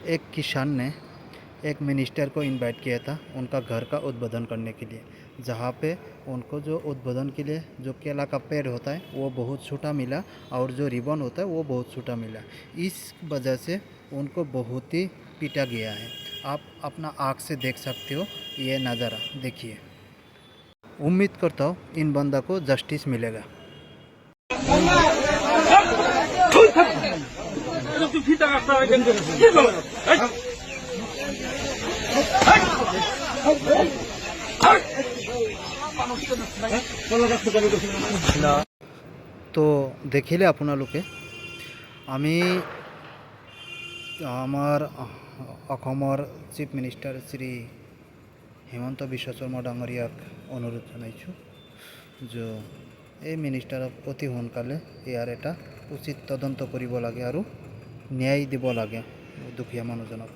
एक किसान ने एक मिनिस्टर को इनवाइट किया था उनका घर का उद्बोधन करने के लिए, जहाँ पे उनको जो उद्बोधन के लिए जो केला का पेड़ होता है वो बहुत छोटा मिला और जो रिबन होता है वो बहुत छोटा मिला। इस वजह से उनको बहुत ही पीटा गया है। आप अपना आँख से देख सकते हो ये नज़ारा, देखिए। उम्मीद करता हूँ इन बंदा को जस्टिस मिलेगा। তো দেখিলে আপোনালোকে আমি আমাৰ অসমৰ চিফ মিনিষ্টাৰ শ্ৰী হিমন্ত বিশ্ব শৰ্মা ডাঙৰীয়াক অনুৰোধ জনাইছোঁ যে এই মিনিষ্টাৰক অতি সোনকালে ইয়াৰ এটা উচিত তদন্ত কৰিব লাগে আৰু ন্যায় দিব লাগে দুখীয়া মানুহজনক।